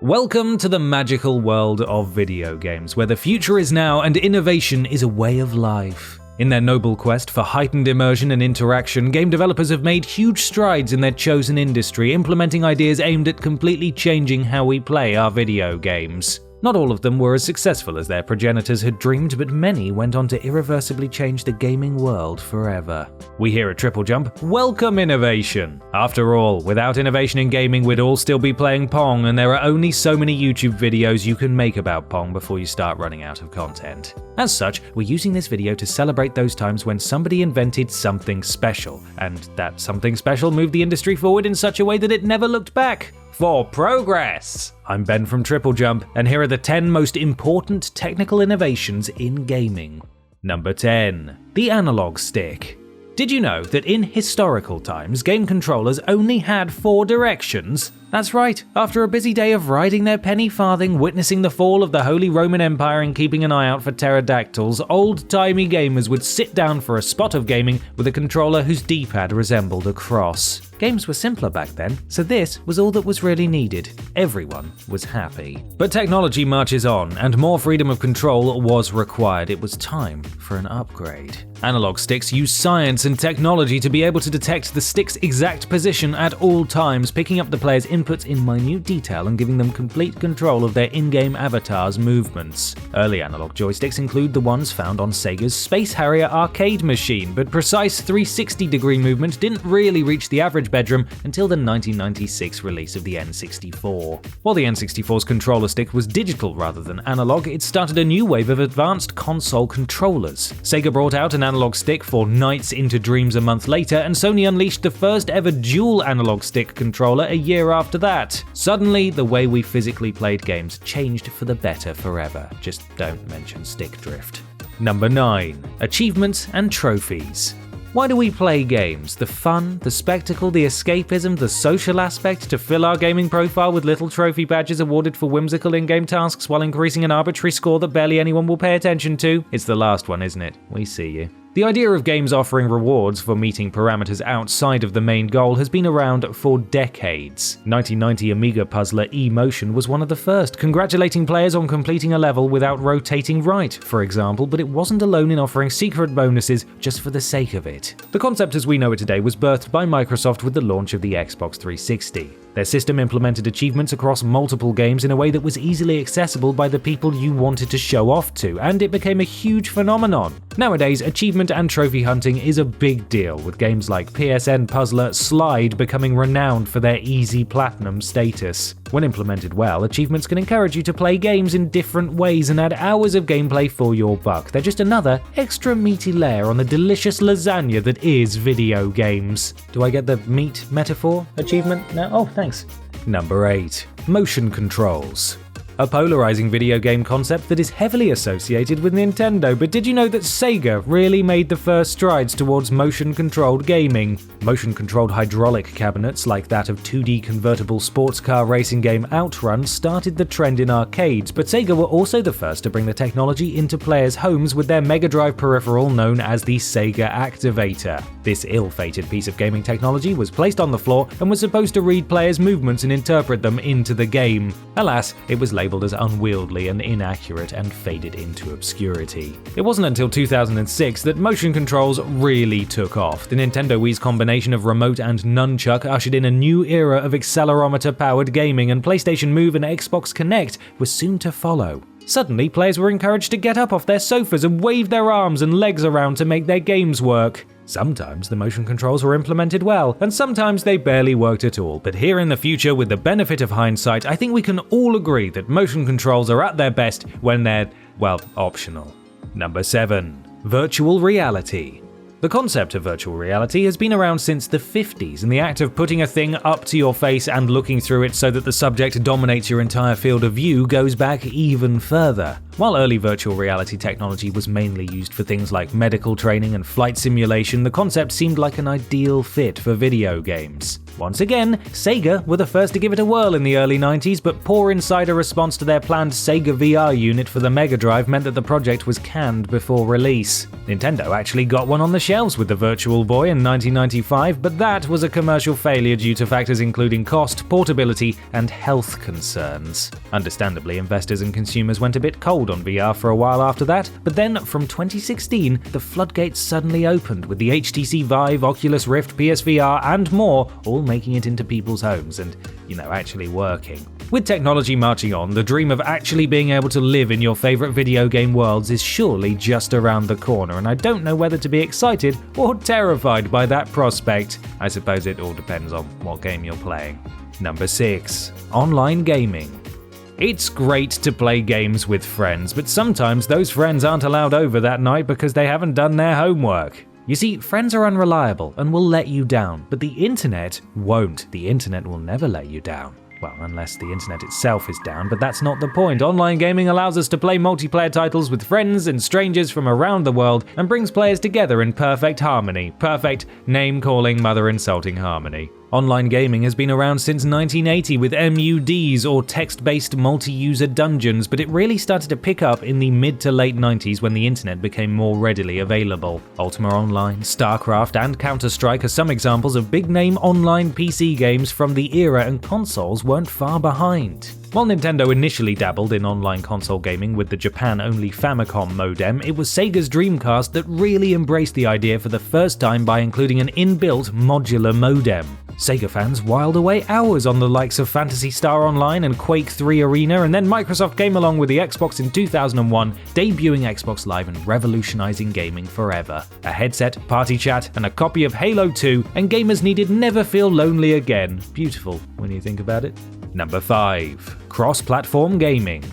Welcome to the magical world of video games, where the future is now and innovation is a way of life. In their noble quest for heightened immersion and interaction, game developers have made huge strides in their chosen industry, implementing ideas aimed at completely changing how we play our video games. Not all of them were as successful as their progenitors had dreamed, but many went on to irreversibly change the gaming world forever. We here at TripleJump welcome innovation. After all, without innovation in gaming, we'd all still be playing Pong, and there are only so many YouTube videos you can make about Pong before you start running out of content. As such, we're using this video to celebrate those times when somebody invented something special, and that something special moved the industry forward in such a way that it never looked back. For progress! I'm Ben from TripleJump, and here are the 10 most important technical innovations in gaming. Number 10. The analog stick. Did you know that in historical times, game controllers only had 4 directions? That's right, after a busy day of riding their penny farthing, witnessing the fall of the Holy Roman Empire and keeping an eye out for pterodactyls, old-timey gamers would sit down for a spot of gaming with a controller whose D-pad resembled a cross. Games were simpler back then, so this was all that was really needed. Everyone was happy. But technology marches on, and more freedom of control was required. It was time for an upgrade. Analog sticks use science and technology to be able to detect the stick's exact position at all times, picking up the player's inputs in minute detail and giving them complete control of their in-game avatar's movements. Early analog joysticks include the ones found on Sega's Space Harrier arcade machine, but precise 360-degree movement didn't really reach the average bedroom until the 1996 release of the N64. While the N64's controller stick was digital rather than analog, it started a new wave of advanced console controllers. Sega brought out an analog stick for Nights into Dreams a month later, and Sony unleashed the first ever dual analog stick controller a year after that. Suddenly, the way we physically played games changed for the better forever. Just don't mention stick drift. Number 9. Achievements and trophies. Why do we play games? The fun, the spectacle, the escapism, the social aspect, to fill our gaming profile with little trophy badges awarded for whimsical in-game tasks while increasing an arbitrary score that barely anyone will pay attention to? It's the last one, isn't it? We see you. The idea of games offering rewards for meeting parameters outside of the main goal has been around for decades. 1990 Amiga puzzler eMotion was one of the first, congratulating players on completing a level without rotating right, for example, but it wasn't alone in offering secret bonuses just for the sake of it. The concept as we know it today was birthed by Microsoft with the launch of the Xbox 360. Their system implemented achievements across multiple games in a way that was easily accessible by the people you wanted to show off to, and it became a huge phenomenon. Nowadays, achievement and trophy hunting is a big deal, with games like PSN puzzler Slide becoming renowned for their easy platinum status. When implemented well, achievements can encourage you to play games in different ways and add hours of gameplay for your buck. They're just another extra meaty layer on the delicious lasagna that is video games. Do I get the meat metaphor? Achievement? No? Oh, thanks. Number 8. Motion controls. A polarizing video game concept that is heavily associated with Nintendo, but did you know that Sega really made the first strides towards motion-controlled gaming? Motion-controlled hydraulic cabinets, like that of 2D convertible sports car racing game Outrun, started the trend in arcades, but Sega were also the first to bring the technology into players' homes with their Mega Drive peripheral known as the Sega Activator. This ill-fated piece of gaming technology was placed on the floor and was supposed to read players' movements and interpret them into the game. Alas, it was labeled as unwieldy and inaccurate and faded into obscurity. It wasn't until 2006 that motion controls really took off. The Nintendo Wii's combination of remote and nunchuck ushered in a new era of accelerometer-powered gaming, and PlayStation Move and Xbox Kinect were soon to follow. Suddenly, players were encouraged to get up off their sofas and wave their arms and legs around to make their games work. Sometimes the motion controls were implemented well, and sometimes they barely worked at all, but here in the future, with the benefit of hindsight, I think we can all agree that motion controls are at their best when they're, well, optional. Number 7. Virtual reality. The concept of virtual reality has been around since the 50s, and the act of putting a thing up to your face and looking through it so that the subject dominates your entire field of view goes back even further. While early virtual reality technology was mainly used for things like medical training and flight simulation, the concept seemed like an ideal fit for video games. Once again, Sega were the first to give it a whirl in the early 90s, but poor insider response to their planned Sega VR unit for the Mega Drive meant that the project was canned before release. Nintendo actually got one on the shelves with the Virtual Boy in 1995, but that was a commercial failure due to factors including cost, portability, and health concerns. Understandably, investors and consumers went a bit cold on VR for a while after that, but then from 2016, the floodgates suddenly opened with the HTC Vive, Oculus Rift, PSVR, and more all making it into people's homes and, actually working. With technology marching on, the dream of actually being able to live in your favorite video game worlds is surely just around the corner, and I don't know whether to be excited or terrified by that prospect. I suppose it all depends on what game you're playing. Number 6. Online gaming. It's great to play games with friends, but sometimes those friends aren't allowed over that night because they haven't done their homework. You see, friends are unreliable and will let you down, but the internet won't. The internet will never let you down. Well, unless the internet itself is down, but that's not the point. Online gaming allows us to play multiplayer titles with friends and strangers from around the world and brings players together in perfect harmony. Perfect name-calling, mother-insulting harmony. Online gaming has been around since 1980 with MUDs or text-based multi-user dungeons, but it really started to pick up in the mid to late 90s when the internet became more readily available. Ultima Online, StarCraft, and Counter-Strike are some examples of big-name online PC games from the era, and consoles weren't far behind. While Nintendo initially dabbled in online console gaming with the Japan-only Famicom modem, it was Sega's Dreamcast that really embraced the idea for the first time by including an inbuilt modular modem. Sega fans whiled away hours on the likes of Phantasy Star Online and Quake 3 Arena, and then Microsoft came along with the Xbox in 2001, debuting Xbox Live and revolutionizing gaming forever. A headset, party chat, and a copy of Halo 2, and gamers needed never feel lonely again. Beautiful when you think about it. Number 5. Cross-platform gaming.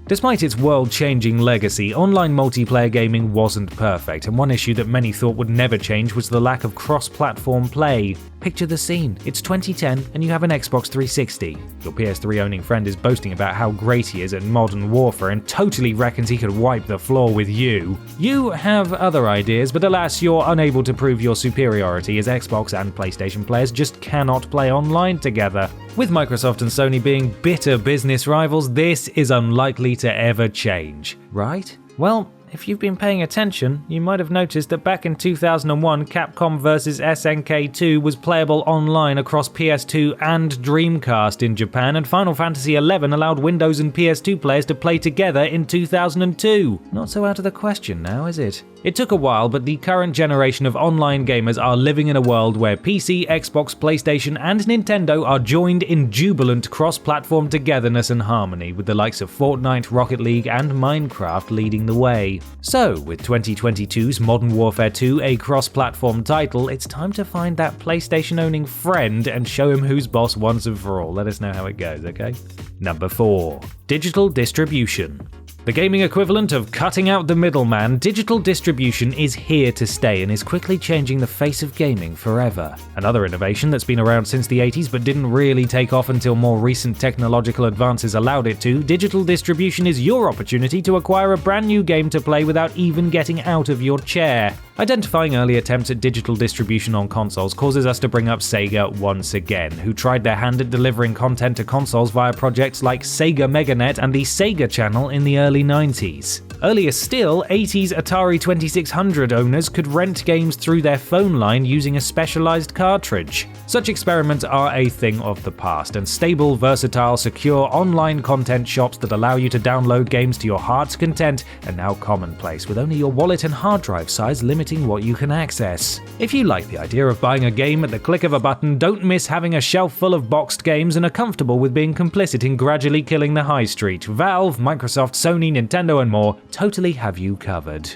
Despite its world-changing legacy, online multiplayer gaming wasn't perfect, and one issue that many thought would never change was the lack of cross-platform play. Picture the scene. It's 2010 and you have an Xbox 360. Your PS3-owning friend is boasting about how great he is at Modern Warfare and totally reckons he could wipe the floor with you. You have other ideas, but alas, you're unable to prove your superiority as Xbox and PlayStation players just cannot play online together. With Microsoft and Sony being bitter business rivals, this is unlikely to ever change, right? Well, if you've been paying attention, you might have noticed that back in 2001, Capcom vs SNK 2 was playable online across PS2 and Dreamcast in Japan, and Final Fantasy XI allowed Windows and PS2 players to play together in 2002. Not so out of the question now, is it? It took a while, but the current generation of online gamers are living in a world where PC, Xbox, PlayStation, and Nintendo are joined in jubilant cross-platform togetherness and harmony, with the likes of Fortnite, Rocket League, and Minecraft leading the way. So, with 2022's Modern Warfare 2 a cross-platform title, it's time to find that PlayStation-owning friend and show him who's boss once and for all. Let us know how it goes, okay? Number 4. Digital distribution. The gaming equivalent of cutting out the middleman, digital distribution is here to stay and is quickly changing the face of gaming forever. Another innovation that's been around since the 80s but didn't really take off until more recent technological advances allowed it to, digital distribution is your opportunity to acquire a brand new game to play without even getting out of your chair. Identifying early attempts at digital distribution on consoles causes us to bring up Sega once again, who tried their hand at delivering content to consoles via projects like Sega MegaNet and the Sega Channel in the early 90s. Earlier still, 80s Atari 2600 owners could rent games through their phone line using a specialized cartridge. Such experiments are a thing of the past, and stable, versatile, secure online content shops that allow you to download games to your heart's content are now commonplace, with only your wallet and hard drive size limiting what you can access. If you like the idea of buying a game at the click of a button, don't miss having a shelf full of boxed games, and are comfortable with being complicit in gradually killing the high street, Valve, Microsoft, Sony, Nintendo, and more totally have you covered.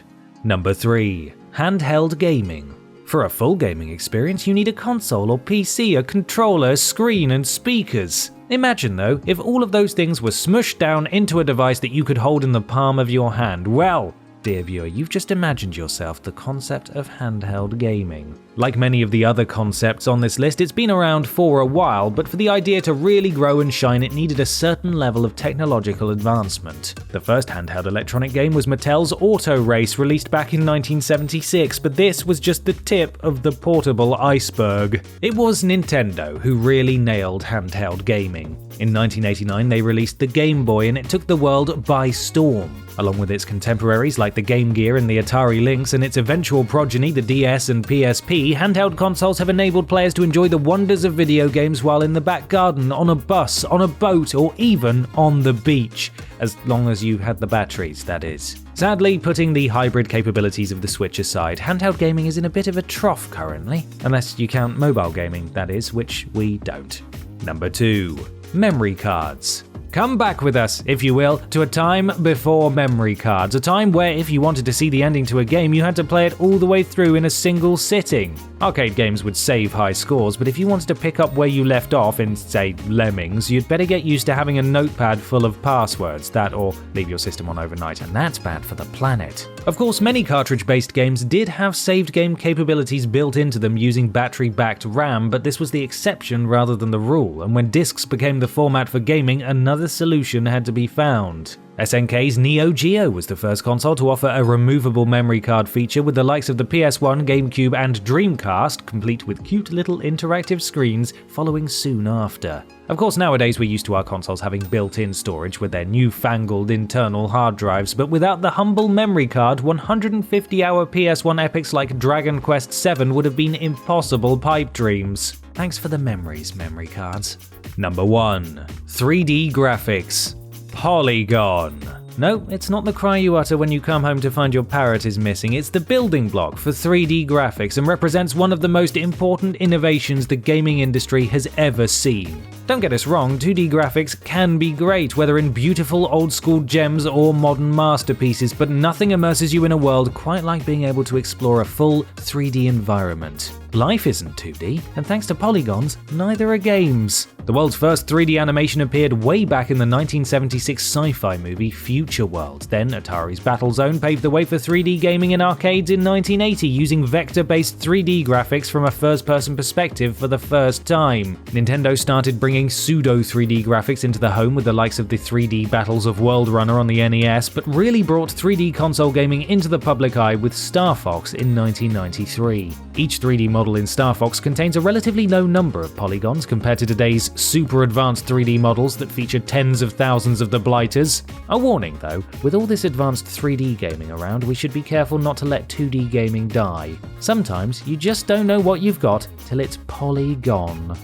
Number 3. Handheld gaming. For a full gaming experience, you need a console or PC, a controller, screen, and speakers. Imagine though, if all of those things were smushed down into a device that you could hold in the palm of your hand. Well, dear viewer, you've just imagined yourself the concept of handheld gaming. Like many of the other concepts on this list, it's been around for a while, but for the idea to really grow and shine, it needed a certain level of technological advancement. The first handheld electronic game was Mattel's Auto Race, released back in 1976, but this was just the tip of the portable iceberg. It was Nintendo who really nailed handheld gaming. In 1989, they released the Game Boy, and it took the world by storm. Along with its contemporaries like the Game Gear and the Atari Lynx and its eventual progeny, the DS and PSP, handheld consoles have enabled players to enjoy the wonders of video games while in the back garden, on a bus, on a boat, or even on the beach. As long as you had the batteries, that is. Sadly, putting the hybrid capabilities of the Switch aside, handheld gaming is in a bit of a trough currently. Unless you count mobile gaming, that is, which we don't. Number 2. Memory cards. Come back with us, if you will, to a time before memory cards, a time where if you wanted to see the ending to a game, you had to play it all the way through in a single sitting. Arcade games would save high scores, but if you wanted to pick up where you left off in, say, Lemmings, you'd better get used to having a notepad full of passwords, that or leave your system on overnight, and that's bad for the planet. Of course, many cartridge-based games did have saved game capabilities built into them using battery-backed RAM, but this was the exception rather than the rule, and when discs became the format for gaming, another solution had to be found. SNK's Neo Geo was the first console to offer a removable memory card feature, with the likes of the PS1, GameCube, and Dreamcast, complete with cute little interactive screens, following soon after. Of course, nowadays we're used to our consoles having built-in storage with their newfangled internal hard drives, but without the humble memory card, 150-hour PS1 epics like Dragon Quest VII would have been impossible pipe dreams. Thanks for the memories, memory cards. Number 1. 3D graphics. Polygon. No, it's not the cry you utter when you come home to find your parrot is missing. It's the building block for 3D graphics and represents one of the most important innovations the gaming industry has ever seen. Don't get us wrong, 2D graphics can be great, whether in beautiful old-school gems or modern masterpieces, but nothing immerses you in a world quite like being able to explore a full 3D environment. Life isn't 2D, and thanks to polygons, neither are games. The world's first 3D animation appeared way back in the 1976 sci-fi movie Future World. Then Atari's Battlezone paved the way for 3D gaming in arcades in 1980, using vector-based 3D graphics from a first-person perspective for the first time. Nintendo started bringing pseudo-3D graphics into the home with the likes of the 3D Battles of World Runner on the NES, but really brought 3D console gaming into the public eye with Star Fox in 1993. Each 3D model in Star Fox contains a relatively low number of polygons compared to today's super advanced 3D models that feature tens of thousands of the blighters. A warning though, with all this advanced 3D gaming around, we should be careful not to let 2D gaming die. Sometimes you just don't know what you've got till it's polygon.